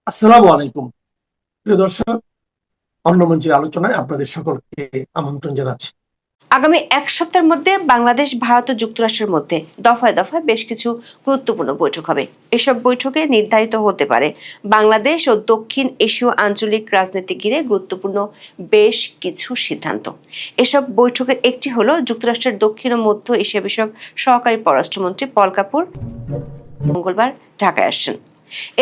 আসসালামু আলাইকুম প্রিয় দর্শক, অন্য মঞ্চের আলোচনায় আপনাদের সকলকে আমন্ত্রণ জানাচ্ছি। আগামী এক সপ্তাহের মধ্যে বাংলাদেশ, ভারত ও যুক্তরাষ্ট্রের মধ্যে দফায় দফায় বেশ কিছু গুরুত্বপূর্ণ বৈঠক হবে। এসব বৈঠকে নির্ধারিত হতে পারে বাংলাদেশ ও দক্ষিণ এশীয় আঞ্চলিক রাজনীতি ঘিরে গুরুত্বপূর্ণ বেশ কিছু সিদ্ধান্ত। এসব বৈঠকের একটি হলো যুক্তরাষ্ট্রের দক্ষিণ ও মধ্য এশিয়া বিষয়ক সহকারী পররাষ্ট্রমন্ত্রী পল কাপুর মঙ্গলবার ঢাকায় আসছেন।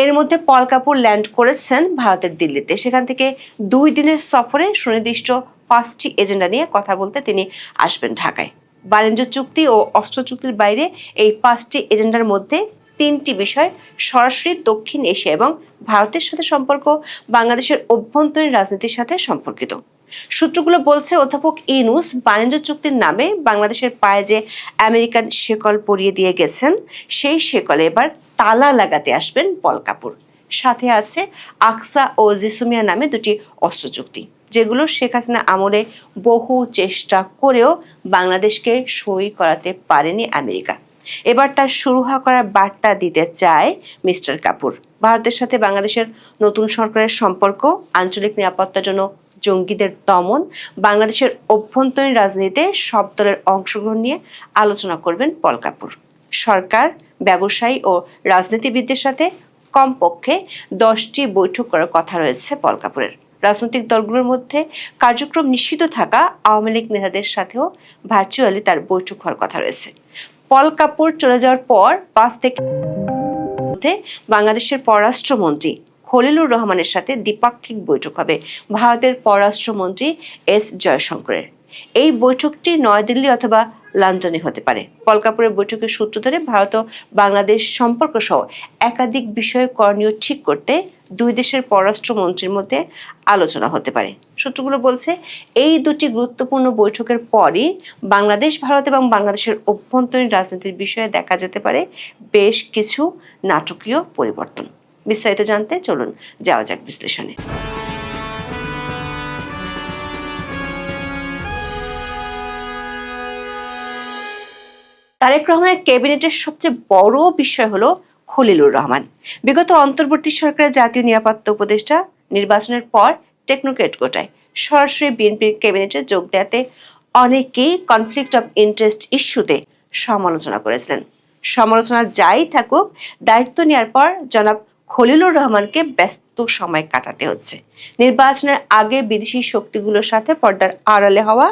এর মধ্যে পল কাপুর ল্যান্ড করেছেন ভারতের দিল্লিতে। সেখান থেকে 2 দিনের সফরে সুনির্দিষ্ট 5টি এজেন্ডা নিয়ে কথা বলতে তিনি আসবেন ঢাকায়। বাণিজ্য চুক্তি ও অস্ত্র চুক্তির বাইরে এই 5টি এজেন্ডার মধ্যে 3টি বিষয় সরাসরি দক্ষিণ এশিয়া এবং ভারতের সাথে সম্পর্ক, বাংলাদেশের অভ্যন্তরীণ রাজনীতির সাথে সম্পর্কিত। সূত্রগুলো বলছে, অধ্যাপক ইউনূস বাণিজ্য চুক্তির নামে বাংলাদেশের পায়ে যে আমেরিকান শেকল পরিয়ে দিয়ে গেছেন, সেই শেকলে এবার তালা লাগাতে আসবেন পল কাপুর। সাথে আছে আকসা ও জিসুমিয়া নামে 2টি অস্ত্র চুক্তি, যেগুলো শেখ হাসিনা আমলে বহু চেষ্টা করেও বাংলাদেশকে সই করাতে পারেনি আমেরিকা। এবার তার সুরাহা করার বার্তা দিতে চায় মিস্টার কাপুর। ভারতের সাথে বাংলাদেশের নতুন সরকারের সম্পর্ক, আঞ্চলিক নিরাপত্তার জন্য জঙ্গিদের দমন, বাংলাদেশের অভ্যন্তরীণ রাজনীতিতে সব দলের অংশগ্রহণ নিয়ে আলোচনা করবেন পল কাপুর। সরকার, ব্যবসায়ী ও রাজনীতিবিদদের সাথে কমপক্ষে 10টি বৈঠক করার কথা রয়েছে পল কাপুরের। রাজনৈতিক দলগুলোর মধ্যে কার্যক্রম নিষিদ্ধ থাকা আওয়ামী লীগ নেতাদের সাথেও ভার্চুয়ালি তার বৈঠক হওয়ার কথা রয়েছে। পল কাপুর চলে যাওয়ার পর 5 থেকে বাংলাদেশের পররাষ্ট্রমন্ত্রী খলিলুর রহমানের সাথে দ্বিপাক্ষিক বৈঠক হবে ভারতের পররাষ্ট্রমন্ত্রী এস জয়শঙ্করের। এই বৈঠকটি নয়াদিল্লি অথবা লন্ডনে হতে পারে। পল কাপুরের বৈঠকের সূত্র ধরে ভারত ও বাংলাদেশ সম্পর্ক সহ একাধিক বিষয়ে করণীয় ঠিক করতে দুই দেশের পররাষ্ট্রমন্ত্রীর মধ্যে আলোচনা হতে পারে। সূত্রগুলো বলছে, এই 2টি গুরুত্বপূর্ণ বৈঠকের পরই বাংলাদেশ, ভারত এবং বাংলাদেশের অভ্যন্তরীণ রাজনীতির বিষয়ে দেখা যেতে পারে বেশ কিছু নাটকীয় পরিবর্তন। বিস্তারিত জানতে চলুন যাওয়া যাক বিশ্লেষণে। তারেক রহমানের ক্যাবিনেটের সবচেয়ে বড় বিষয় হলো খলিলুর রহমান। বিগত অন্তর্বর্তী সরকারের জাতীয় নিরাপত্তা উপদেষ্টা, নির্বাচনের পর টেকনোক্রেট কোটায় সরাসরি বিএনপির ক্যাবিনেটে যোগ দেওয়াতে অনেকেই কনফ্লিক্ট অফ ইন্টারেস্ট ইস্যুতে সমালোচনা করেছিলেন। সমালোচনা যাই থাকুক, দায়িত্ব নেওয়ার পর জনাব খলিলুর রহমানকে ব্যস্ত সময় কাটাতে হচ্ছে। নির্বাচনের আগে বিদেশি শক্তিগুলোর সাথে পর্দার আড়ালে হওয়া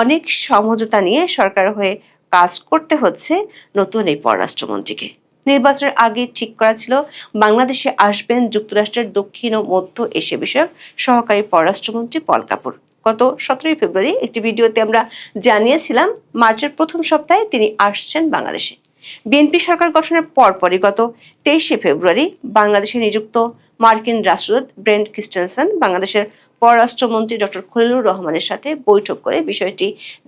অনেক সমঝোতা নিয়ে সরকার হয়ে কাজ করতে হচ্ছে নতুন এই পররাষ্ট্রমন্ত্রীকে। নির্বাচনের আগে ঠিক করা ছিল বাংলাদেশে আসবেন যুক্তরাষ্ট্রের দক্ষিণ ও মধ্য এশিয়া বিষয়ক সহকারী পররাষ্ট্রমন্ত্রী পল কাপুর। গত 17 ফেব্রুয়ারি একটি ভিডিওতে আমরা জানিয়েছিলাম মার্চের প্রথম সপ্তাহে তিনি আসছেন বাংলাদেশে। বিএনপি সরকার গঠনের পরপরই গত 23 ফেব্রুয়ারি বাংলাদেশে নিযুক্ত মার্কিন রাষ্ট্রদূত ব্রেন্ট ক্রিস্টেনসেন বাংলাদেশের পররাষ্ট্রমন্ত্রী ডক্টর খলিলুর রহমানের সাথে বৈঠক করে বিষয়টি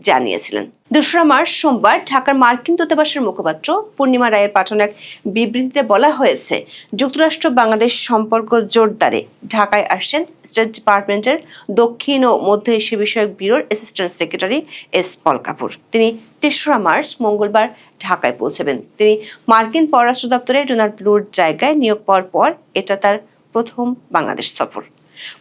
জানিয়েছিলেন। 2রা মার্চ সোমবার ঢাকার মার্কিন দূতাবাসের মুখপাত্র পূর্ণিমা রায়ের পাঠানো এক বিবৃতিতে বলা হয়েছে, যুক্তরাষ্ট্র বাংলাদেশ সম্পর্ক জোরদারে ঢাকায় আসছেন স্টেট ডিপার্টমেন্টের দক্ষিণ ও মধ্য এশিয়া বিষয়ক ব্যুরোর অ্যাসিস্ট্যান্ট সেক্রেটারি এস পল কাপুর। তিনি 3রা মার্চ মঙ্গলবার ঢাকায় পৌঁছবেন। তিনি মার্কিন পররাষ্ট্র দপ্তরে ডোনাল্ড লুর জায়গায় নিয়োগ পাওয়ার পর এটা তার প্রথম বাংলাদেশ সফর।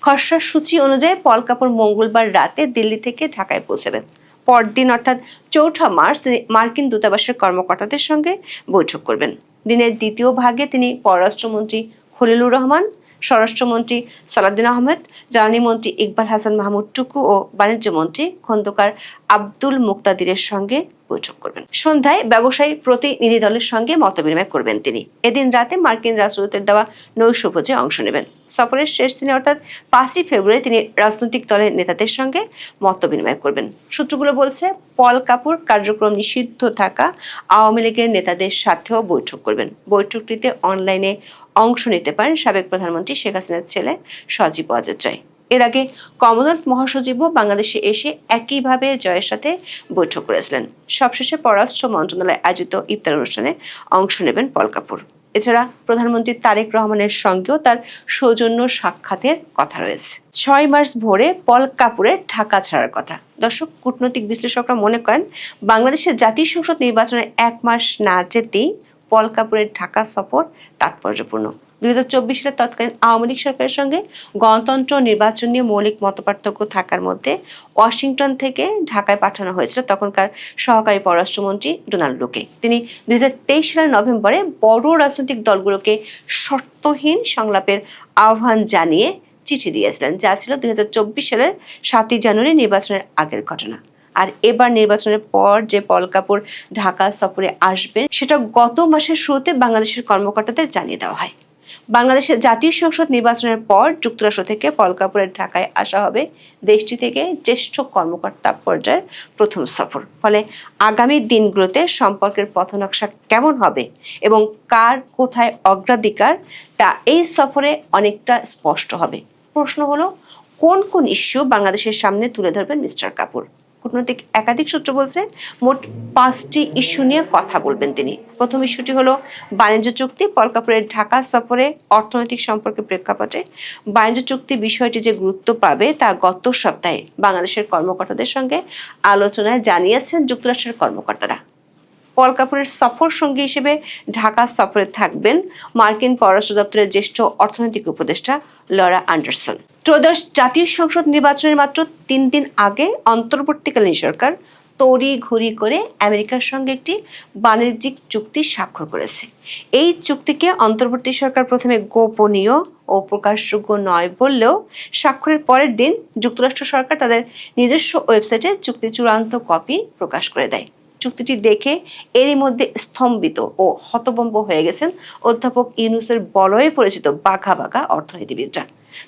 খসড়া সূচি অনুযায়ী পল কাপুর মঙ্গলবার রাতে দিল্লি থেকে ঢাকায় পৌঁছবেন। পরদিন অর্থাৎ 4ঠা মার্চ তিনি মার্কিন দূতাবাসের কর্মকর্তাদের সঙ্গে বৈঠক করবেন। দিনের দ্বিতীয় ভাগে তিনি পররাষ্ট্রমন্ত্রী খলিলুর রহমান, স্বরাষ্ট্রমন্ত্রী সালাউদ্দিন আহমেদ, জ্বালানি মন্ত্রী ইকবাল হাসান মাহমুদ টুকু ও বাণিজ্য মন্ত্রী খন্দকার আব্দুল মুক্তাদিরের সঙ্গে বৈঠক করবেন। সন্ধ্যায় ব্যবসায়ী প্রতিনিধি দলের সঙ্গে মতবিনিময় করবেন তিনি। এদিন রাতে মার্কিন রাষ্ট্রদূতের দেওয়া নৈশভোজে অংশ নেবেন। সফরের শেষ দিনে অর্থাৎ 5 ফেব্রুয়ারি তিনি রাজনৈতিক দলের নেতাদের সঙ্গে মতবিনিময় করবেন। সূত্রগুলো বলছে, পল কাপুর কার্যক্রম নিষিদ্ধ থাকা আওয়ামী লীগের নেতাদের সাথেও বৈঠক করবেন। বৈঠকটিতে অনলাইনে অংশ নিতে পারেন সাবেক প্রধানমন্ত্রী শেখ হাসিনার ছেলে সজীব ওয়াজেদ জয়। এর আগে কমনওয়েলথ মহাসচিবও বাংলাদেশে এসে একইভাবে জয়ের সাথে বৈঠক করেছিলেন। সবশেষে পররাষ্ট্র মন্ত্রণালয়ে আয়োজিত ইফতার অনুষ্ঠানে অংশ নেবেন পল কাপুর। এছাড়া প্রধানমন্ত্রী তারেক রহমানের সঙ্গেও তার সৌজন্য সাক্ষাতের কথা রয়েছে। 6 মার্চ ভোরে পল কাপুরের ঢাকা ছাড়ার কথা। দর্শক, কূটনৈতিক বিশ্লেষকরা মনে করেন বাংলাদেশের জাতীয় সংসদ নির্বাচনের 1 মাস না যেতেই পল কাপুরের ঢাকা সফর তাৎপর্যপূর্ণ। 2024 সালে তৎকালীন আওয়ামী লীগ সরকারের সঙ্গে গণতন্ত্র নির্বাচন নিয়ে মৌলিক মতপার্থক্য থাকার মধ্যে ওয়াশিংটন থেকে ঢাকায় পাঠানো হয়েছিল তখনকার সহকারী পররাষ্ট্রমন্ত্রী ডোনাল্ড লুকে। তিনি 2023 সালের নভেম্বরে বড় রাজনৈতিক দলগুলোকে শর্তহীন সংলাপের আহ্বান জানিয়ে চিঠি দিয়েছিলেন, যা ছিল 2024 সালের 7 জানুয়ারি নির্বাচনের আগের ঘটনা। আর এবার নির্বাচনের পর যে পল কাপুর ঢাকা সফরে আসবেন সেটা গত মাসের শুরুতে বাংলাদেশের কর্মকর্তাদের জানিয়ে দেওয়া হয়। বাংলাদেশের জাতীয় সংসদ নির্বাচনের পর যুক্তরাষ্ট্র থেকে পল কাপুরের ঢাকায় আসা হবে দেশটি থেকে জ্যেষ্ঠ কর্মকর্তা পর্যায়ের প্রথম সফর। ফলে আগামী দিনগুলোতে সম্পর্কের পথনকশা কেমন হবে এবং কার কোথায় অগ্রাধিকার তা এই সফরে অনেকটা স্পষ্ট হবে। প্রশ্ন হলো, কোন কোন ইস্যু বাংলাদেশের সামনে তুলে ধরবেন মিস্টার কাপুর? কূটনৈতিক একাধিক সূত্র বলছে মোট 5টি ইস্যু নিয়ে কথা বলবেন তিনি। প্রথম ইস্যুটি হলো বাণিজ্য চুক্তি। পল কাপুরের ঢাকা সফরে অর্থনৈতিক সম্পর্কের প্রেক্ষাপটে বাণিজ্য চুক্তি বিষয়টি যে গুরুত্ব পাবে তা গত সপ্তাহে বাংলাদেশের কর্মকর্তাদের সঙ্গে আলোচনায় জানিয়েছেন যুক্তরাষ্ট্রের কর্মকর্তারা। পল কাপুরের সফর সঙ্গী হিসেবে ঢাকা সফরে থাকবেন মার্কিন পররাষ্ট্র দপ্তরের জ্যেষ্ঠ অর্থনৈতিক উপদেষ্টা লরা অ্যান্ডারসন। ত্রয়োদশ জাতীয় সংসদ নির্বাচনের মাত্র 3 দিন আগে অন্তর্বর্তীকালীন সরকার তড়িঘড়ি করে আমেরিকার সঙ্গে একটি বাণিজ্যিক চুক্তি স্বাক্ষর করেছে। এই চুক্তিকে অন্তর্বর্তী সরকার প্রথমে গোপনীয় ও প্রকাশযোগ্য নয় বললেও স্বাক্ষরের পরের দিন যুক্তরাষ্ট্র সরকার তাদের নিজস্ব ওয়েবসাইটে চুক্তির চূড়ান্ত কপি প্রকাশ করে দেয়। চুক্তিটি দেখে এরই মধ্যে স্তম্ভিত ও হতভম্ব হয়ে গেছেন অধ্যাপক ইউনূসের বলয়ে পরিচিত বাঘা বাঘা অর্থনীতিবিদরা।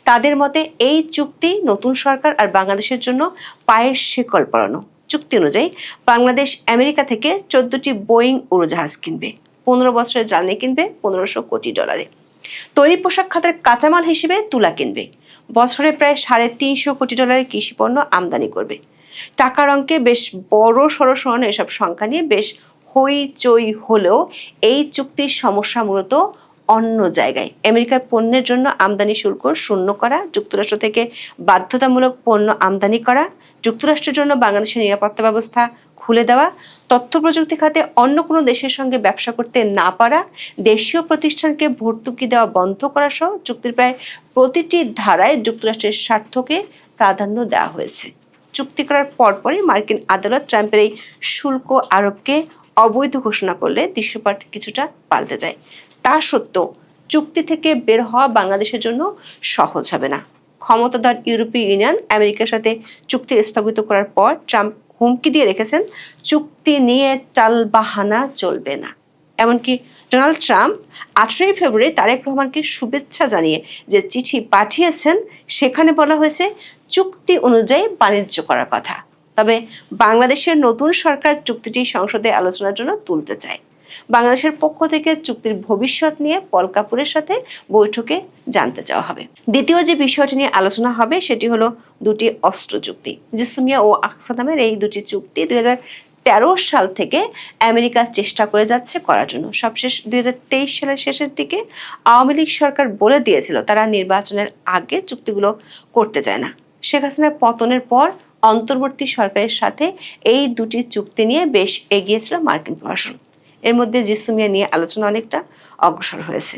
তাদের মতে এই চুক্তি নতুন সরকার আর বাংলাদেশের জন্য পায়ের শেকল পরানো। চুক্তি অনুযায়ী বাংলাদেশ আমেরিকা থেকে 14টি বোয়িং উড়োজাহাজ কিনবে, 15 বছরের জ্বালানি কিনবে $1500 কোটি, তৈরি পোশাক খাতের কাঁচামাল হিসেবে তুলা কিনবে, বছরে প্রায় $350 কোটি কৃষি পণ্য আমদানি করবে। টাকার অঙ্কে বেশ বড় সড়ো এসব সংখ্যা নিয়ে বেশ হইচই হলেও এই চুক্তির সমস্যা মূলত অন্য জায়গায়। আমেরিকার পণ্যের জন্য আমদানি শুল্ক শূন্য করা, যুক্তরাষ্ট্র থেকে বাধ্যতামূলক পণ্য আমদানি করা, যুক্তরাষ্ট্রের জন্য বাংলাদেশের নিরাপত্তা ব্যবস্থা খুলে দেওয়া, তথ্য প্রযুক্তি খাতে অন্য কোনো দেশের সঙ্গে ব্যবসা করতে না পারা, দেশীয় প্রতিষ্ঠানকে ভর্তুকি দেওয়া বন্ধ করা সহ চুক্তির প্রায় প্রতিটি ধারায় যুক্তরাষ্ট্রের স্বার্থকে প্রাধান্য দেওয়া হয়েছে। চুক্তি করার পরপরই মার্কিন আদালত ট্রাম্পের এই শুল্ক আরোপকে অবৈধ ঘোষণা করলে দৃশ্যপট কিছুটা পাল্টে যায়। তা সত্ত্বেও চুক্তি থেকে বের হওয়া বাংলাদেশের জন্য সহজ হবে না। ক্ষমতাধর ইউরোপীয় ইউনিয়ন আমেরিকার সাথে চুক্তি স্থগিত করার পর ট্রাম্প হুমকি দিয়ে রেখেছেন চুক্তি নিয়ে টালবাহানা চলবে না। এমনকি ডোনাল্ড ট্রাম্প 18 ফেব্রুয়ারি তারেক রহমানকে শুভেচ্ছা জানিয়ে যে চিঠি পাঠিয়েছেন সেখানে বলা হয়েছে চুক্তি অনুযায়ী বাণিজ্য করার কথা। তবে বাংলাদেশের নতুন সরকার চুক্তিটি সংসদে আলোচনার জন্য তুলতে চায়। বাংলাদেশের পক্ষ থেকে চুক্তির ভবিষ্যৎ নিয়ে পল কাপুরের সাথে বৈঠকে জানতে চাওয়া হবে। দ্বিতীয় যে বিষয়টি নিয়ে আলোচনা হবে সেটি হলো দুটি অস্ত্র চুক্তি। জিসমিয়া ও আকসা নামের এই দুটি চুক্তি 2013 সাল থেকে আমেরিকা চেষ্টা করে যাচ্ছে করার জন্য। সবশেষ 2023 সালের শেষের দিকে আওয়ামী লীগ সরকার বলে দিয়েছিল তারা নির্বাচনের আগে চুক্তিগুলো করতে চায় না। শেখ হাসিনার পতনের পর অন্তর্বর্তী সরকারের সাথে এই দুটি চুক্তি নিয়ে বেশ এগিয়েছিল মার্কিন প্রশাসন। এর মধ্যে জিসমিয়া নিয়ে আলোচনা অনেকটা অগ্রসর হয়েছে।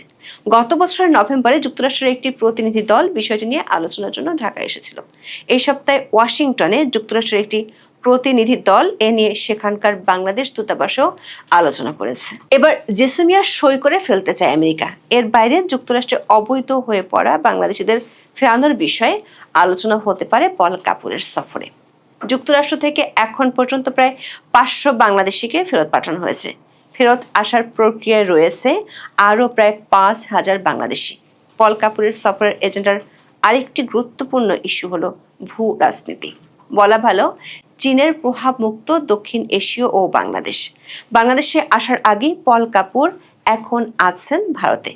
গত বছরের নভেম্বরে যুক্তরাষ্ট্রের একটি প্রতিনিধি দল বিষয়টি নিয়ে আলোচনার জন্য ঢাকায় এসেছিল। এই সপ্তাহে ওয়াশিংটনে যুক্তরাষ্ট্রের একটি প্রতিনিধি দল এ নিয়ে সেখানকার বাংলাদেশ দূতাবাসেও আলোচনা করেছে। এবার জেসমিয়া সই করে ফেলতে চায় আমেরিকা। এর বাইরে যুক্তরাষ্ট্রে অবৈধ হয়ে পড়া বাংলাদেশিদের ফেরানোর বিষয়ে আলোচনা হতে পারে পল কাপুরের সফরে। যুক্তরাষ্ট্র থেকে এখন পর্যন্ত প্রায় 500 বাংলাদেশিকে ফেরত পাঠানো হয়েছে। ফেরত আসার প্রক্রিয়ায় রয়েছে আরও প্রায় 5000 বাংলাদেশি। পল কাপুরের সফরের এজেন্ডার আরেকটি গুরুত্বপূর্ণ ইস্যু হলো ভূ রাজনীতি। বলা ভালো, চীনের প্রভাব মুক্ত দক্ষিণ এশীয় ও বাংলাদেশে আসার আগে পল কাপুর এখন আছেন ভারতে।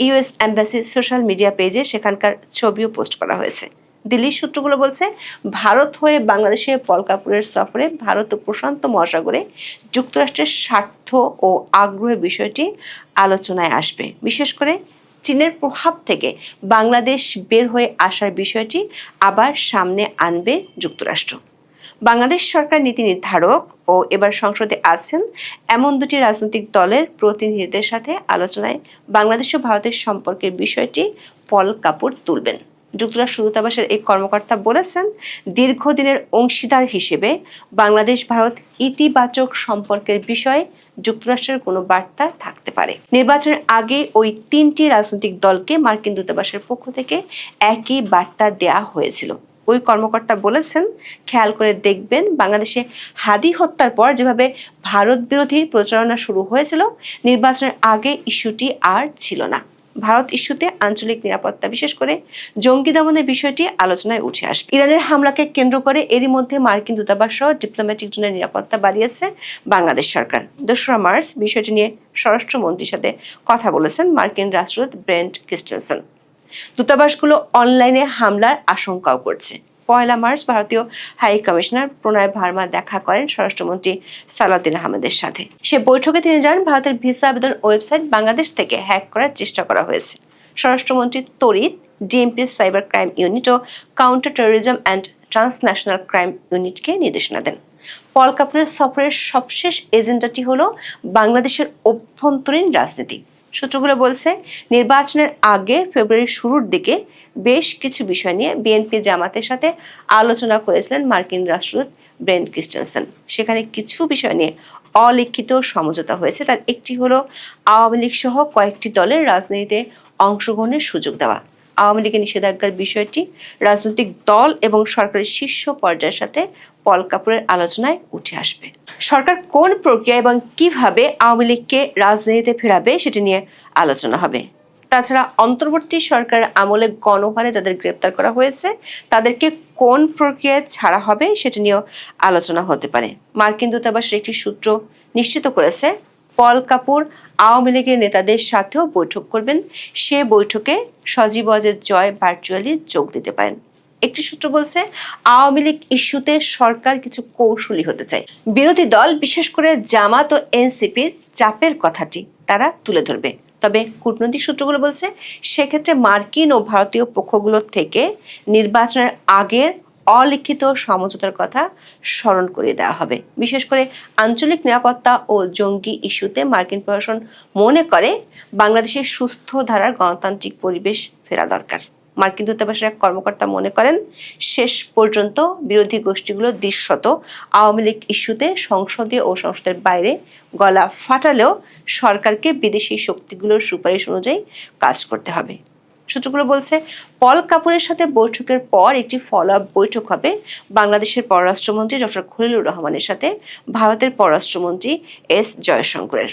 ইউএস এম্বাসির সোশ্যাল মিডিয়া পেজে সেখানকার ছবিও পোস্ট করা হয়েছে। দিল্লির সূত্রগুলো বলছে ভারত হয়ে বাংলাদেশে পল কাপুরের সফরে ভারত ও প্রশান্ত মহাসাগরে যুক্তরাষ্ট্রের স্বার্থ ও আগ্রহের বিষয়টি আলোচনায় আসবে। বিশেষ করে চীনের প্রভাব থেকে বাংলাদেশ বের হয়ে আসার বিষয়টি আবার সামনে আনবে যুক্তরাষ্ট্র। বাংলাদেশ সরকার নীতি নির্ধারক ও এবার সংসদে আছেন এমন দুটি রাজনৈতিক দলের প্রতিনিধিদের সাথে আলোচনায় বাংলাদেশ ও ভারতের সম্পর্কের বিষয়টি পল কাপুর তুলবেন। যুক্তরাষ্ট্র দূতাবাসের এই কর্মকর্তা বলেছেন, দীর্ঘদিনের অংশীদার হিসেবে বাংলাদেশ ভারত ইতিবাচক সম্পর্কের বিষয়ে যুক্তরাষ্ট্রের কোনো বার্তা থাকতে পারে। নির্বাচনের আগে ওই তিনটি রাজনৈতিক দলকে মার্কিন দূতাবাসের পক্ষ থেকে একই বার্তা দেয়া হয়েছিল। ওই কর্মকর্তা বলেছেন, খেয়াল করে দেখবেন, বাংলাদেশে হাদি হত্যার পর যেভাবে ভারত বিরোধী প্রচারণা শুরু হয়েছিল, নির্বাচনের আগে ইস্যুটি আর ছিল না। ভারত ইস্যুতে আঞ্চলিক নিরাপত্তা, বিশেষ করে জঙ্গি দমনের বিষয়টি আলোচনায় উঠে আসবে। ইরানের হামলাকে কেন্দ্র করে এরই মধ্যে মার্কিন দূতাবাস সহ ডিপ্লোম্যাটিক জোনের নিরাপত্তা বাড়িয়েছে বাংলাদেশ সরকার। 2রা মার্চ বিষয়টি নিয়ে স্বরাষ্ট্রমন্ত্রীর সাথে কথা বলেছেন মার্কিন রাষ্ট্রদূত ব্রেন্ট ক্রিস্টেনসেন। দূতাবাসগুলো অনলাইনে হামলার আশঙ্কাও করছে। 1 মার্চ ভারতীয় হাই কমিশনার প্রণয় ভার্মা দেখা করেন স্বরাষ্ট্রমন্ত্রী সালাউদ্দিন আহমেদের সাথে। সে বৈঠকে তিনি জানান, ভারতের ভিসা আবেদন ওয়েবসাইট বাংলাদেশ থেকে হ্যাক করার চেষ্টা করা হয়েছে। স্বরাষ্ট্রমন্ত্রী তড়িৎ ডিএমপির সাইবার ক্রাইম ইউনিট ও counter terrorism and transnational crime ইউনিটকে নির্দেশনা দেন। পল কাপুরের সফরের সবশেষ এজেন্ডাটি হলো বাংলাদেশের অভ্যন্তরীণ রাজনীতি। সূত্রগুলো বলছে, নির্বাচনের আগে ফেব্রুয়ারির শুরুর দিকে বেশ কিছু বিষয় নিয়ে বিএনপি জামাতের সাথে আলোচনা করেছিলেন মার্কিন রাষ্ট্রদূত ব্রেন্ট ক্রিস্টেনসেন। সেখানে কিছু বিষয় নিয়ে অলিখিত সমঝোতা হয়েছে। তার একটি হলো আওয়ামী লীগ সহ কয়েকটি দলের রাজনীতিতে অংশগ্রহণের সুযোগ দেওয়া। আওয়ামী লীগের নিষেধাজ্ঞার বিষয়টি রাজনৈতিক দল এবং সরকারের শীর্ষ পর্যায়ের সাথে পল কাপুরের আলোচনায় উঠে আসবে। সরকার কোন প্রক্রিয়া এবং কিভাবে আওয়ামী লীগকে রাজনীতিতে ফেরাবে সেটি নিয়ে আলোচনা হবে। তাছাড়া অন্তর্বর্তী সরকারের আমলে গণহারে যাদের গ্রেপ্তার করা হয়েছে তাদেরকে কোন প্রক্রিয়ায় ছাড়া হবে সেটি নিয়েও আলোচনা হতে পারে। মার্কিন দূতাবাসের একটি সূত্র নিশ্চিত করেছে, পল কাপুর আওয়ামী লীগের নেতাদের সাথেও বৈঠক করবেন। সে বৈঠকে সজীব ওয়াজেদ জয় ভার্চুয়ালি যোগ দিতে পারেন। একটি সূত্র বলছে, আওয়ামী লীগ ইস্যুতে সরকার কিছু কৌশলী হতে চায়। বিরোধী দল, বিশেষ করে জামাত ও এনসিপির চাপের কথাটি তারা তুলে ধরবে। তবে কূটনৈতিক সূত্রগুলো বলছে, সেক্ষেত্রে মার্কিন ও ভারতীয় পক্ষগুলোর থেকে নির্বাচনের আগের অলিখিত সমঝোতার কথা স্মরণ করিয়ে দেওয়া হবে। বিশেষ করে আঞ্চলিক নিরাপত্তা ও জঙ্গি ইস্যুতে মার্কিন প্রশাসন মনে করে বাংলাদেশের সুস্থ ধারার গণতান্ত্রিক পরিবেশ ফেরা দরকার। মার্কিন দূতাবাসের এক কর্মকর্তা মনে করেন, শেষ পর্যন্ত বিরোধী গোষ্ঠীগুলো দৃশ্যত আওয়ামী লীগ ইস্যুতে সংসদে ও সংসদের বাইরে গলা ফাটালেও সরকারকে বিদেশি শক্তিগুলোর সুপারিশ অনুযায়ী কাজ করতে হবে। সূত্রগুলো বলছে, পল কাপুরের সাথে বৈঠকের পর একটি ফলো আপ বৈঠক হবে বাংলাদেশের পররাষ্ট্রমন্ত্রী ডক্টর খলিলুর রহমানের সাথে ভারতের পররাষ্ট্রমন্ত্রী এস জয়শঙ্করের।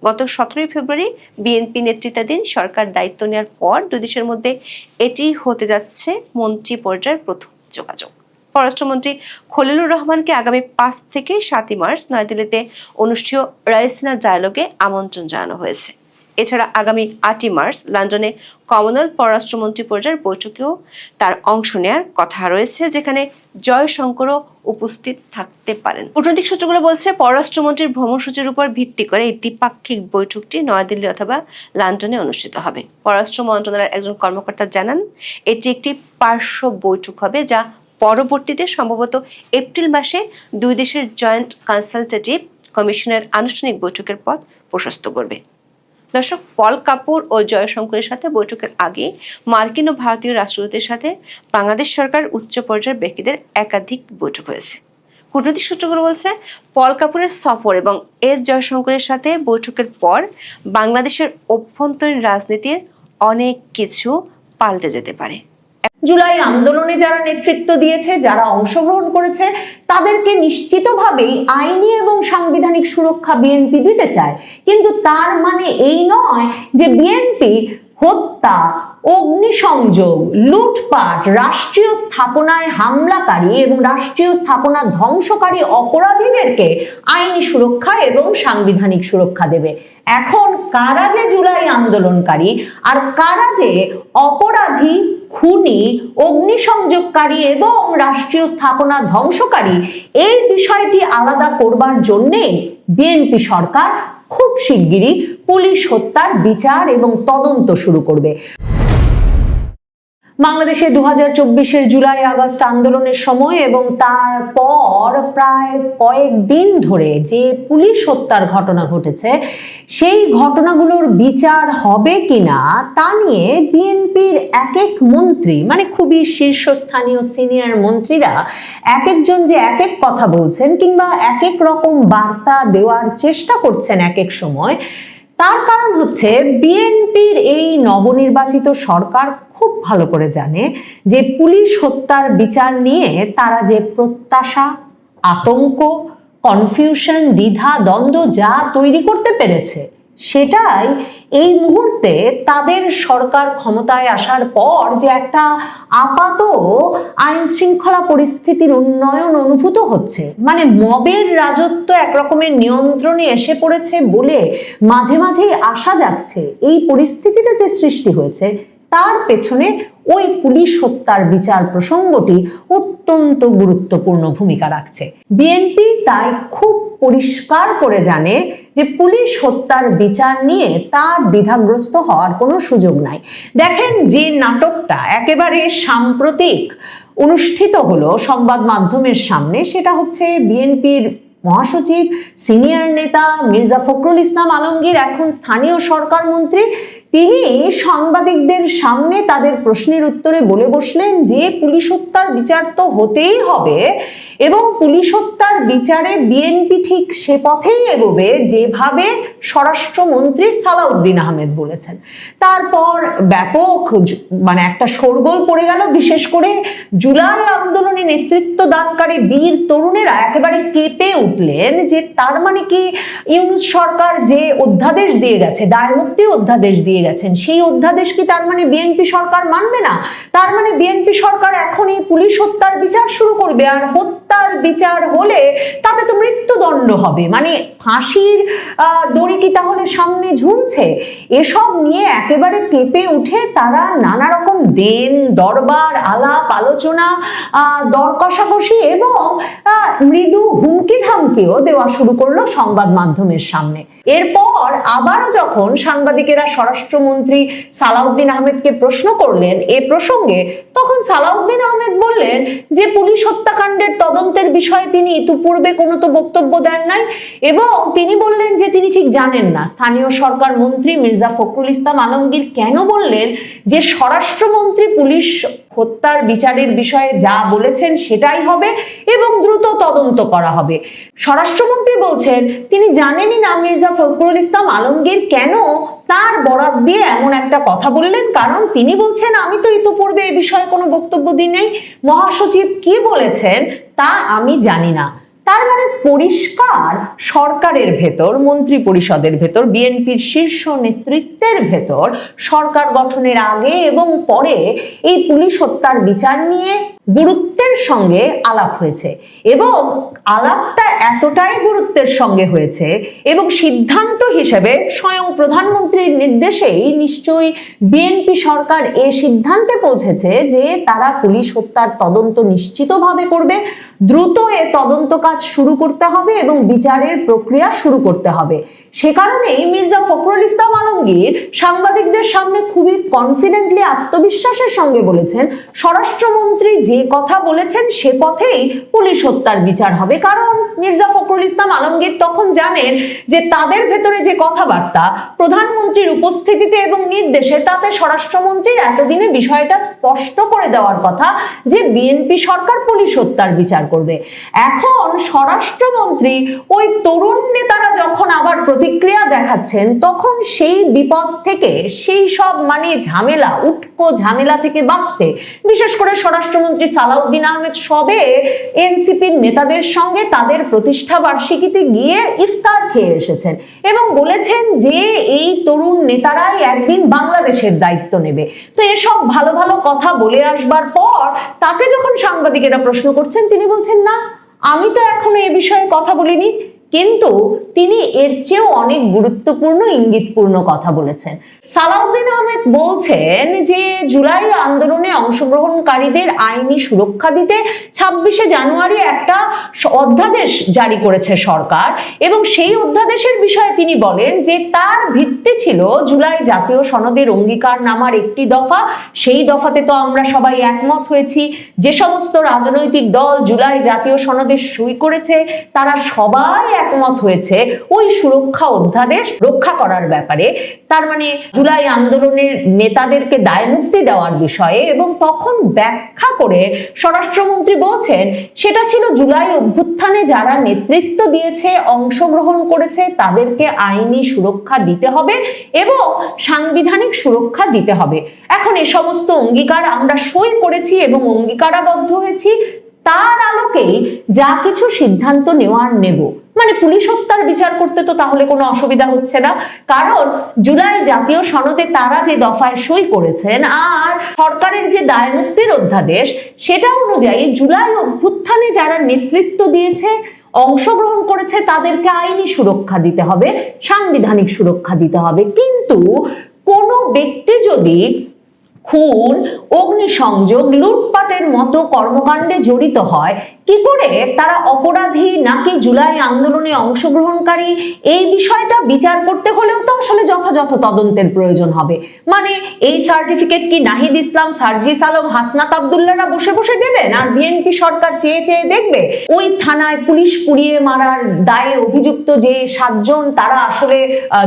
গত 17 ফেব্রুয়ারি বিএনপি নেতৃত্বাধীন সরকার দায়িত্ব নেওয়ার পর দুই দেশের মধ্যে এটি হতে যাচ্ছে মন্ত্রী পর্যায়ের প্রথম যোগাযোগ। পররাষ্ট্রমন্ত্রী খলিলুর রহমানকে আগামী 5 থেকে 7 মার্চ নয়াদিল্লিতে অনুষ্ঠেয় রাইসিনা ডায়ালগে আমন্ত্রণ জানানো হয়েছে। এছাড়া আগামী 8 মার্চ লন্ডনে কমনওয়েলথ পররাষ্ট্রমন্ত্রী পর্যায়ের বৈঠকেও তার অংশ নেওয়ার কথা রয়েছে, যেখানে জয়শঙ্করও উপস্থিত থাকতে পারেন। কূটনৈতিক সূত্রগুলো বলছে, পররাষ্ট্রমন্ত্রীর ভ্রমণসূচির উপর ভিত্তি করে এই দ্বিপাক্ষিক বৈঠকটি নয়াদিল্লি অথবা লন্ডনে অনুষ্ঠিত হবে। পররাষ্ট্র মন্ত্রণালয়ের একজন কর্মকর্তা জানান, এটি একটি পার্শ্ব বৈঠক হবে, যা পরবর্তীতে সম্ভবত এপ্রিল মাসে দুই দেশের জয়েন্ট কনসালটেটিভ কমিশনের আনুষ্ঠানিক বৈঠকের পথ প্রশস্ত করবে। দর্শক, পল কাপুর ও জয়শঙ্করের সাথে বৈঠকের আগে মার্কিন ও ভারতীয় রাষ্ট্রদূতের সাথে বাংলাদেশ সরকার উচ্চ পর্যায়ের ব্যক্তিদের একাধিক বৈঠক হয়েছে। কূটনৈতিক সূত্রগুলো বলছে, পল কাপুরের সফর এবং এস জয়শঙ্করের সাথে বৈঠকের পর বাংলাদেশের অভ্যন্তরীণ রাজনীতির অনেক কিছু পাল্টে যেতে পারে। জুলাই আন্দোলনে যারা নেতৃত্ব দিয়েছে, যারা অংশগ্রহণ করেছে, তাদেরকে নিশ্চিতভাবেই আইনি এবং সাংবিধানিক সুরক্ষা বিএনপি দিতে চায়। কিন্তু তার মানে এই নয় যে বিএনপি হত্যা, অগ্নিসংযোগ, লুটপাট, রাষ্ট্রীয় স্থাপনায় হামলাকারী এবং রাষ্ট্রীয় স্থাপনা ধ্বংসকারী অপরাধীদেরকে আইনি সুরক্ষা এবং সাংবিধানিক সুরক্ষা দেবে। এখন কারা যে জুলাই আন্দোলনকারী আর কারা যে অপরাধী, খুনি, অগ্নিসংযোগকারী এবং রাষ্ট্রীয় স্থাপনা ধ্বংসকারী, এই বিষয়টি আলাদা করবার জন্যে বিএনপি সরকার খুব শিগগিরই পুলিশ হত্যার বিচার এবং তদন্ত শুরু করবে। বাংলাদেশে 2024-এর জুলাই আগস্ট আন্দোলনের সময় এবং তারপর প্রায় কয়েকদিন ধরে যে পুলিশ হত্যার ঘটনা ঘটেছে, সেই ঘটনাগুলোর বিচার হবে কিনা তা নিয়ে বিএনপির এক এক মন্ত্রী, মানে খুবই শীর্ষস্থানীয় সিনিয়র মন্ত্রীরা এক একজন যে এক এক কথা বলছেন কিংবা এক এক রকম বার্তা দেওয়ার চেষ্টা করছেন এক এক সময়, তার কারণ হচ্ছে বিএনপির এই নবনির্বাচিত সরকার খুব ভালো করে জানে যে পুলিশ হত্যার বিচার নিয়ে তারা যে প্রত্যাশা, আতঙ্ক, কনফিউশন, দ্বিধা, দ্বন্দ্ব যা তৈরি করতে পেরেছে, সেটাই এই মুহূর্তে তাদের সরকার ক্ষমতায় আসার পর যে একটা আপাত আইন শৃঙ্খলা পরিস্থিতির উন্নয়ন অনুভূত হচ্ছে, মানে মবের রাজত্ব একরকমের নিয়ন্ত্রণে এসে পড়েছে বলে মাঝে মাঝেই আশা যাচ্ছে এই পরিস্থিতিটা যে সৃষ্টি হয়েছে তার পেছনে ওই পুলিশ হত্যার বিচার প্রসঙ্গটি অত্যন্ত গুরুত্বপূর্ণ ভূমিকা রাখছে। বিএনপি তাই খুব পরিষ্কার করে জানে যে পুলিশ হত্যার বিচার নিয়ে তার দ্বিধাগ্রস্ত হওয়ার কোনো সুযোগ নাই। দেখেন, যে নাটকটা একেবারে সাম্প্রতিক অনুষ্ঠিত হলো সংবাদ মাধ্যমের সামনে, সেটা হচ্ছে বিএনপির মহাসচিব, সিনিয়র নেতা মির্জা ফখরুল ইসলাম আলমগীর, এখন স্থানীয় সরকার মন্ত্রী, তিনি সাংবাদিকদের সামনে তাদের প্রশ্নের উত্তরে বলে বসলেন যে পুলিশ হত্যার বিচার তো হতেই হবে এবং পুলিশ হত্যার বিচারে বিএনপি ঠিক সে পথেই এগোবে যেভাবে স্বরাষ্ট্রমন্ত্রী সালাউদ্দিন আহমেদ বলেছেন। তারপর ব্যাপক মানে একটা শোরগোল পড়ে গেল, বিশেষ করে জুলাই আন্দোলনে নেতৃত্ব দানকারী বীর তরুণেরা একেবারে কেঁপে উঠলেন যে তার মানে কি ইউনূস সরকার যে অধ্যাদেশ দিয়ে গেছে, দায়মুক্তি অধ্যাদেশ দিয়ে গেছেন, সেই অধ্যাদেশ কি তার মানে বিএনপি সরকার মানবে না? তার মানে বিএনপি সরকার এখন এই পুলিশ হত্যার বিচার শুরু করবে, আর হত্যার বিচার হলে তাতে তো মৃত্যুদণ্ড হবে, মানে ফাঁসির দড়ি কি তাহলে সামনে ঝুলছে? এসব নিয়ে একেবারে কেঁপে উঠে তারা নানা রকম দেন দরবার, আলাপ আলোচনা, দর কষাকষি এবং মৃদু হুমকি ধামকিও দেওয়া শুরু করলো সংবাদ মাধ্যমের সামনে। এরপর আবারও যখন সাংবাদিকেরা স্বরাষ্ট্রমন্ত্রী সালাউদ্দিন আহমেদকে প্রশ্ন করলেন এ প্রসঙ্গে, তখন সালাউদ্দিন আহমেদ বললেন যে পুলিশ হত্যাকাণ্ডের তদন্তের বিষয়ে তিনি ইতিপূর্বে কোনো তো বক্তব্য দেন নাই এবং তিনি বললেন যে তিনি ঠিক জানেন না স্থানীয় সরকার মন্ত্রী মির্জা ফখরুল ইসলাম আলমগীর কেন বললেন যে স্বরাষ্ট্রমন্ত্রী পুলিশ হত্যার বিচারের বিষয়ে যা বলেছেন সেটাই হবে এবং দ্রুত তদন্ত করা হবে। স্বরাষ্ট্রমন্ত্রী বলছেন তিনি জানেনই না মির্জা ফখরুল ইসলাম আলমগীর কেন তার বরাত দিয়ে এমন একটা কথা বললেন, কারণ তিনি বলছেন আমি তো ইতিপূর্বে এ বিষয়ে কোনো বক্তব্য দিই নাই, মহাসচিব কি বলেছেন তা আমি জানি না। তার মানে পরিষ্কার সরকারের ভেতর, মন্ত্রী পরিষদের ভেতর, বিএনপির শীর্ষ নেতৃত্বের ভেতর সরকার গঠনের আগে এবং পরে এই পুলিশ হত্যার বিচার নিয়ে গুরুত্বের সঙ্গে আলাপ হয়েছে এবং আলাপটা এতটাই গুরুত্বের সঙ্গে হয়েছে এবং সিদ্ধান্ত হিসেবে স্বয়ং প্রধানমন্ত্রীর নির্দেশেই নিশ্চয়ই বিএনপি সরকার এ সিদ্ধান্তে পৌঁছেছে যে তারা পুলিশ হত্যার তদন্ত নিশ্চিতভাবে করবে, দ্রুত এ তদন্ত কাজ শুরু করতে হবে এবং বিচারের প্রক্রিয়া শুরু করতে হবে। সে কারণেই মির্জা ফখরুল ইসলাম আলমগীর সাংবাদিকদের সামনে খুবই কনফিডেন্টলি, আত্মবিশ্বাসের সঙ্গে বলেছেন স্বরাষ্ট্রমন্ত্রী যে কথা বলেছেন সে পথেই পুলিশ হত্যার বিচার হবে, কারণ মির্জা ফখরুল ইসলাম আলমগীর তখন জানেন যে তাদের ভেতরে যে কথাবার্তা প্রধানমন্ত্রীর উপস্থিতিতে এবং নির্দেশে, তাতে স্বরাষ্ট্রমন্ত্রীর এতদিনে বিষয়টা স্পষ্ট করে দেওয়ার কথা যে বিএনপি সরকার পুলিশ হত্যার বিচার করবে। এখন স্বরাষ্ট্রমন্ত্রী ওই তরুণ নেতারা যখন আবার প্রতিক্রিয়া দেখাচ্ছেন, তখন সেই বিপদ থেকে, সেই সব মানে ঝামেলা, উটকো ঝামেলা থেকে বাঁচতে বিশেষ করে স্বরাষ্ট্রমন্ত্রী সালাউদ্দিন আহমেদ সবে এনসিপির নেতাদের সঙ্গে তাদের প্রতিষ্ঠা বার্ষিকীতে গিয়ে ইফতার খেয়ে এসেছেন এবং বলেছেন যে এই তরুণ নেতারাই একদিন বাংলাদেশের দায়িত্ব নেবে। তো এসব ভালো ভালো কথা বলে আসবার পর তাকে যখন সাংবাদিকেরা প্রশ্ন করছেন, তিনি বলছেন না আমি তো এখনো এ বিষয়ে কথা বলিনি, কিন্তু তিনি এর চেয়েও অনেক গুরুত্বপূর্ণ ইঙ্গিতপূর্ণ কথা বলেছেন। সালাউদ্দিন আহমেদ বলছেন যে জুলাই আন্দোলনে অংশগ্রহণকারীদের আইনি সুরক্ষা দিতে 26শে জানুয়ারি একটা অধ্যাদেশ জারি করেছে সরকার, এবং সেই অধ্যাদেশের বিষয়ে তিনি বলেন যে তার ভিত্তি ছিল জুলাই জাতীয় সনদের অঙ্গীকারনামার একটি দফা। সেই দফাতে তো আমরা সবাই একমত হয়েছি। যে সমস্ত রাজনৈতিক দল জুলাই জাতীয় সনদে সই করেছে তারা সবাই একমত হয়েছে ওই সুরক্ষা অধ্যাদেশ রক্ষা করার ব্যাপারে, তার মানে জুলাই আন্দোলনের নেতাদেরকে দায়মুক্তি দেওয়ার বিষয়ে। এবং তখন ব্যাখ্যা করে স্বরাষ্ট্রমন্ত্রী বলছেন সেটা ছিল জুলাই অভ্যুত্থানে যারা নেতৃত্ব দিয়েছে, অংশগ্রহণ করেছে, তাদেরকে আইনি সুরক্ষা দিতে হবে এবং সাংবিধানিক সুরক্ষা দিতে হবে। এখন এ সমস্ত অঙ্গীকার আমরা সই করেছি এবং অঙ্গীকারাবদ্ধ হয়েছি, তার আলোকেই যা কিছু সিদ্ধান্ত নেওয়ার নেব। মানে পুলিশ হত্যার বিচার করতে তো তাহলে কোনো অসুবিধা হচ্ছে না, কারণ জুলাই জাতীয় সনদে তারা যে দফায় সই করেছেন আর সরকারের যে দায়মুক্তির অধ্যাদেশ সেটা অনুযায়ী জুলাই অভ্যুত্থানে যারা নেতৃত্ব দিয়েছে, অংশগ্রহণ করেছে, তাদেরকে আইনি সুরক্ষা দিতে হবে, সাংবিধানিক সুরক্ষা দিতে হবে। কিন্তু কোনো ব্যক্তি যদি খুন, অগ্নিসংযোগ, লুটপাটের মতো কর্মকাণ্ডে জড়িত হয়, কি করে তারা অপরাধী নাকি জুলাই আন্দোলনে অংশগ্রহণকারী এই বিষয়টা বিচার করতে হলেও তো আসলে যথাযথ তদন্তের প্রয়োজন হবে। মানে এই সার্টিফিকেট কি নাহিদ ইসলাম, সার্জিস আলম, হাসনাত আব্দুল্লাহরা বসে বসে দেবেন আর বিএনপি সরকার চেয়ে চেয়ে দেখবে? ওই থানায় পুলিশ পুড়িয়ে মারার দায়ে অভিযুক্ত যে 7 জন তারা আসলে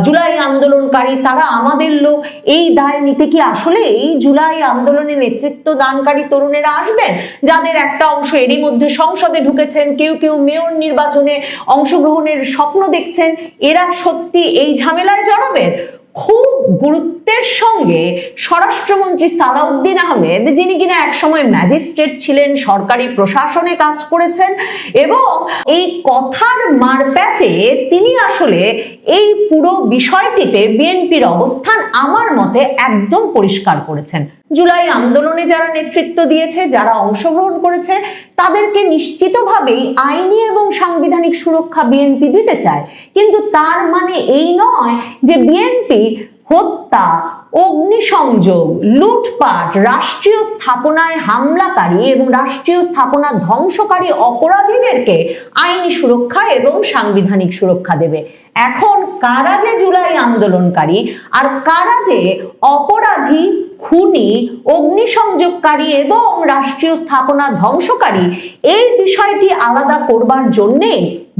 জুলাই আন্দোলনকারী, তারা আমাদের লোক, এই দায় নিতে কি আসলে এই জুলাই আন্দোলনে নেতৃত্ব দানকারী তরুণেরা আসবেন, যাদের একটা অংশ এরই মধ্যে সংসদে ঢুকেছেন, কেউ কেউ মেয়র নির্বাচনে অংশগ্রহণের স্বপ্ন দেখছেন, এরা সত্যি এই ঝামেলায় জড়াবেন? খুব গুরুত্বের সঙ্গে স্বরাষ্ট্রমন্ত্রী সালাউদ্দিন আহমেদ, যিনি কিনা একসময় ম্যাজিস্ট্রেট ছিলেন, সরকারি প্রশাসনে কাজ করেছেন, এবং এই কথার মারপ্যাচে তিনি আসলে এই পুরো বিষয়টিতে বিএনপির অবস্থান আমার মতে একদম পরিষ্কার করেছেন। জুলাই আন্দোলনে যারা নেতৃত্ব দিয়েছে, যারা অংশগ্রহণ করেছে, তাদেরকে নিশ্চিতভাবেই আইনি এবং সাংবিধানিক সুরক্ষা বিএনপি দিতে চায়। কিন্তু তার মানে এই নয় যে বিএনপি হত্যা, অগ্নিসংযোগ, লুটপাট, রাষ্ট্রীয় স্থাপনায় হামলাকারী এবং রাষ্ট্রীয় স্থাপনা ধ্বংসকারী অপরাধীদেরকে আইনি সুরক্ষা এবং সাংবিধানিক সুরক্ষা দেবে। এখন কারা যে জুলাই আন্দোলনকারী আর কারা যে অপরাধী, খুনি, অগ্নিসংযোগকারী এবং রাষ্ট্রীয় স্থাপনা ধ্বংসকারী, এই বিষয়টি আলাদা করবার জন্যে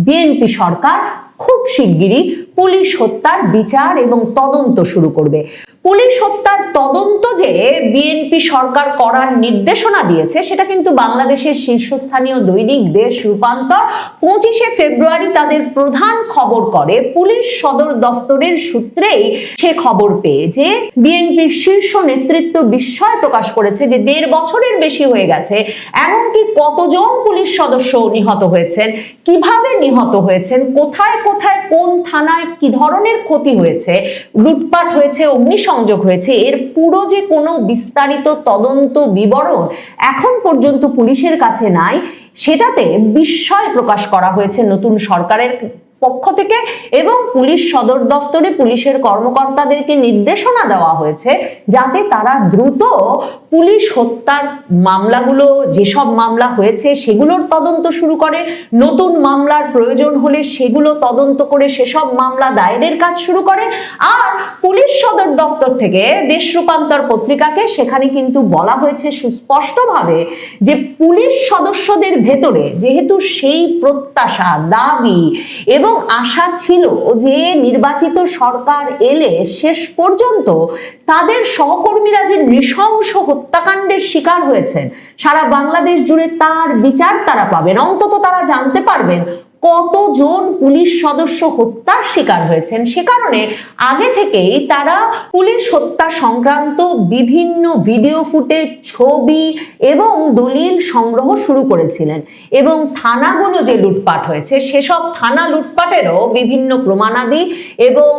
বিএনপি সরকার খুব শিগগিরই পুলিশ হত্যার বিচার এবং তদন্ত শুরু করবে। পুলিশ হত্যার তদন্ত যে বিএনপি সরকার করার নির্দেশনা দিয়েছে সেটা কিন্তু বাংলাদেশের শীর্ষস্থানীয় দৈনিক দেশ রূপান্তর 25শে ফেব্রুয়ারি তাদের প্রধান খবর করে। পুলিশ সদর দফতরের সূত্রেই সে খবর পেয়ে যে বিএনপির শীর্ষ নেতৃত্ব বিস্ময় প্রকাশ করেছে যে 1.5 বছরের বেশি হয়ে গেছে, এমনকি কতজন পুলিশ সদস্য নিহত হয়েছেন, কিভাবে নিহত হয়েছেন, কোথায় কোথায় কোন থানায় কি ধরনের ক্ষতি হয়েছে, লুটপাট হয়েছে, অগ্নিসংযোগ হয়েছে, এর পুরো যে কোনো বিস্তারিত তদন্ত বিবরণ এখন পর্যন্ত পুলিশের কাছে নাই, সেটাতে বিস্ময় প্রকাশ করা হয়েছে নতুন সরকারের পক্ষ থেকে। এবং পুলিশ সদর দফতরে পুলিশের কর্মকর্তাদেরকে নির্দেশনা দেওয়া হয়েছে যাতে তারা দ্রুত পুলিশ হত্যার মামলাগুলো, যেসব মামলা হয়েছে সেগুলোর তদন্ত শুরু করে, নতুন মামলার প্রয়োজন হলে সেগুলো তদন্ত করে সেসব মামলা দায়েরের কাজ শুরু করে। আর পুলিশ সদর দফতর থেকে দেশ রূপান্তর পত্রিকাকে সেখানে কিন্তু বলা হয়েছে সুস্পষ্টভাবে যে পুলিশ সদস্যদের ভেতরে যেহেতু সেই প্রত্যাশা, দাবি এবং আশা ছিল যে নির্বাচিত সরকার এলে শেষ পর্যন্ত তাদের সহকর্মীরা যে নৃশংস হত্যাকাণ্ডের শিকার হয়েছেন, সারা বাংলাদেশ জুড়ে তার বিচার তারা পাবেন, অন্তত তারা জানতে পারবেন কতজন পুলিশ সদস্য হত্যার শিকার হয়েছেন। সে কারণে আগে থেকেই তারা পুলিশ হত্যা সংক্রান্ত বিভিন্ন ভিডিও ফুটেজ, ছবি এবং দলিল সংগ্রহ শুরু করেছিলেন। এবং থানাগুলো যে লুটপাট হয়েছে সেসব থানা লুটপাটেরও বিভিন্ন প্রমাণাদি এবং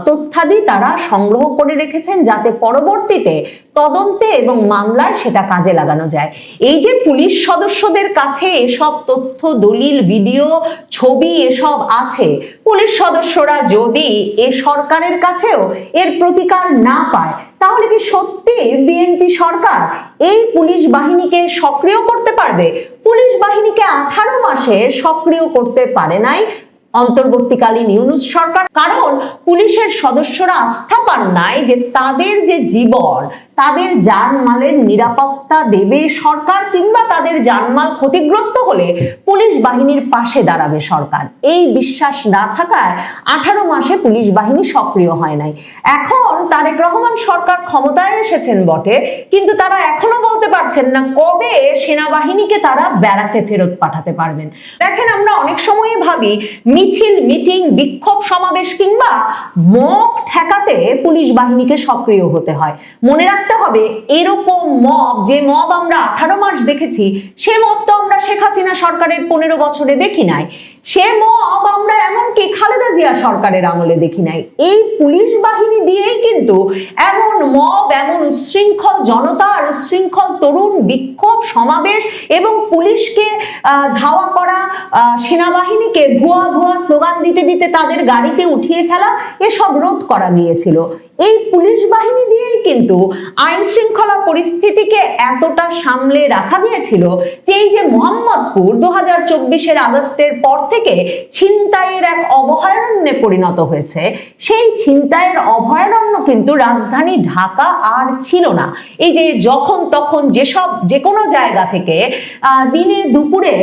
তথ্যাদি তারা সংগ্রহ করে রেখেছেন, যাতে পরবর্তীতে তদন্তে এবং মামলায় সেটা কাজে লাগানো যায়। এই যে পুলিশ সদস্যদের কাছে এসব তথ্য, দলিল, ভিডিও, ছবি এসব আছে, পুলিশ সদস্যরা যদি এ সরকারের কাছেও এর প্রতিকার না পায়, তাহলে কি সত্যি বিএনপি সরকার এই পুলিশ বাহিনীকে সক্রিয় করতে পারবে? পুলিশ বাহিনীকে 18 মাসে সক্রিয় করতে পারে নাই অন্তর্বর্তীকালীন ইউনূস সরকার, কারণ পুলিশের সদস্যরা আস্থা পান নাই যে তাদের যে জীবন, তাদের জানমালের নিরাপত্তা দেবে সরকার, কিংবা তাদের জানমাল ক্ষতিগ্রস্ত হলে পুলিশ বাহিনীর পাশে দাঁড়াবে সরকার। এই বিশ্বাস না থাকায় 18 মাসে পুলিশ বাহিনী সক্রিয় হয় নাই। এখন তারেক রহমান সরকার ক্ষমতায় এসেছেন বটে, কিন্তু তারা এখনো বলতে পারছেন না কবে সেনাবাহিনীকে তারা ব্যারাকে ফেরত পাঠাতে পারবেন। দেখেন, আমরা অনেক সময় ভাবি মিছিল, মিটিং, বিক্ষোভ সমাবেশ কিংবা মব ঠেকাতে পুলিশ বাহিনীকে সক্রিয় হতে হয়। মনে রাখতে হবে, এরকম মব, যে মব আমরা 18 মাস দেখেছি, সে মব তো আমরা শেখ হাসিনা সরকারের 15 বছরে দেখি নাই। সে মব আমরা এমনকি খালেদা জিয়া সরকারের আমলে দেখি নাই। এই পুলিশ বাহিনী দিয়েই কিন্তু এমন মব, এমন উচ্ছৃঙ্খল জনতা আর উচ্ছৃঙ্খল তরুণ বিক্ষোভ সমাবেশ এবং পুলিশকে ধাওয়া করা, সেনাবাহিনীকে ভুয়া ভুয়া স্লোগান দিতে দিতে তাদের গাড়িতে উঠিয়ে ফেলা, এসব রোধ করা গিয়েছিল। এই পুলিশ বাহিনী দিয়েই কিন্তু আইন শৃঙ্খলা পরিস্থিতিকে এতটা সামলে রাখা গিয়েছিল যে এই যে মোহাম্মদপুর 2024-এর আগস্টের পর থেকে ছিনতাইয়ের এক অভয়ারণ্যে পরিণত হয়েছে, সেই ছিনতাইয়ের অভয়ারণ্য কিন্তু রাজধানী ঢাকা আর ছিল না। এই যে যখন তখন যে কোনো জায়গা থেকে দিনে দুপুরে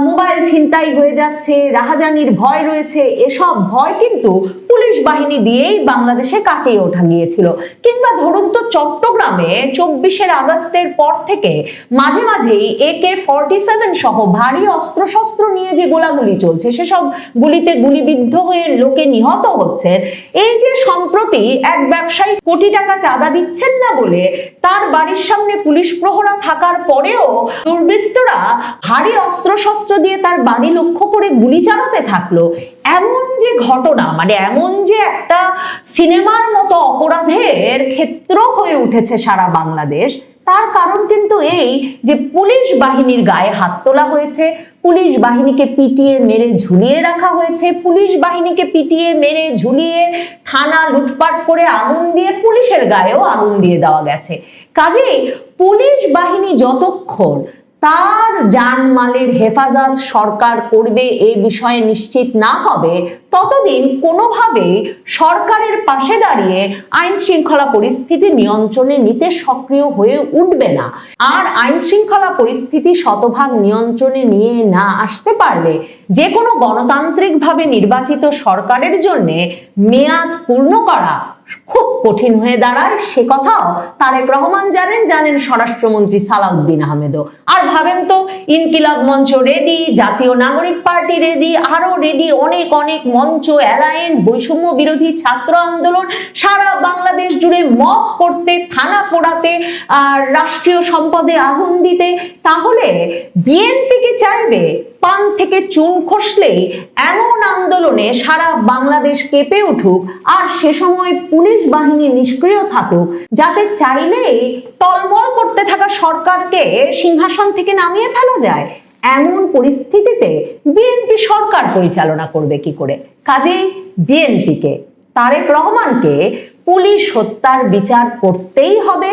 মোবাইল ছিনতাই হয়ে যাচ্ছে, রাহাজানির ভয় রয়েছে, এসব ভয় কিন্তু পুলিশ বাহিনী দিয়েই বাংলাদেশে কাটিয়ে ওঠা গিয়েছিল। কিংবা ধরুন তো, চট্টগ্রামে 24 আগস্টের পর থেকে মাঝে মাঝেই AK-47 সহ ভারী অস্ত্রশস্ত্র নিয়ে যে গোলাগুলি চলছে, সেসব গুলিতে গুলিবিদ্ধ হয়ে লোকে নিহত হচ্ছেন। এই যে সম্প্রতি এক ব্যবসায়ী কোটি টাকা চাঁদা দিচ্ছেন না বলে তার বাড়ির সামনে পুলিশ প্রহরা থাকার পরেও দুর্বৃত্তরা ভারী অস্ত্রশস্ত্র দিয়ে তার বাড়ি লক্ষ্য করে গুলি চালাতে থাকলো, এমন যে ঘটনা, মানে এমন যে একটা সিনেমার মতো অপরাধের ক্ষেত্র হয়ে উঠেছে সারা বাংলাদেশ, তার কারণ কিন্তু এই যে পুলিশ বাহিনীর গায়ে হাত তোলা হয়েছে, পুলিশ বাহিনীকে পিটিয়ে মেরে ঝুলিয়ে রাখা হয়েছে, পুলিশ বাহিনীকে পিটিয়ে মেরে ঝুলিয়ে থানা লুটপাট করে আগুন দিয়ে পুলিশের গায়েও আগুন দিয়ে দেওয়া গেছে। কাজেই পুলিশ বাহিনী যতক্ষণ তার জানমালের হেফাজত সরকার করবে এ বিষয়ে নিশ্চিত না হবে, ততদিন কোনোভাবেই সরকারের পাশে দাঁড়িয়ে আইন শৃঙ্খলা পরিস্থিতি নিয়ন্ত্রণে নিতে সক্রিয় হয়ে উঠবে না। আর আইন শৃঙ্খলা পরিস্থিতি শতভাগ নিয়ন্ত্রণে নিয়ে না আসতে পারলে যে কোনো গণতান্ত্রিকভাবে নির্বাচিত সরকারের জন্য মেয়াদ পূর্ণ করা খুব কঠিন হয়ে দাঁড়ায়। সে কথাও তারেক রহমান জানেন স্বরাষ্ট্রমন্ত্রী সালাউদ্দিন আহমেদও। আর ভাবেন তো, ইনকিলাব মঞ্চ রেডি, জাতীয় নাগরিক পার্টি রেডি, আরো রেডি অনেক অনেক মঞ্চ, অ্যালায়েন্স, বৈষম্য বিরোধী ছাত্র আন্দোলন, সারা বাংলাদেশ জুড়ে মব করতে, থানা পোড়াতে, আর রাষ্ট্রীয় সম্পদে আগুন দিতে। তাহলে বিএনপি কি চাইবে পান থেকে চুন খসলেই এমন আন্দোলনে সারা বাংলাদেশ কেঁপে উঠুক, আর সে সময় পুলিশ বাহিনী নিষ্ক্রিয় থাকুক, যাতে চাইলেই টলমল করতে থাকা সরকারকে সিংহাসন থেকে নামিয়ে ফেলা যায়? এমন পরিস্থিতিতে বিএনপি সরকার পরিচালনা করবে কি করে? কাজেই বিএনপিকে, তারেক রহমানকে পুলিশ হত্যার বিচার করতেই হবে।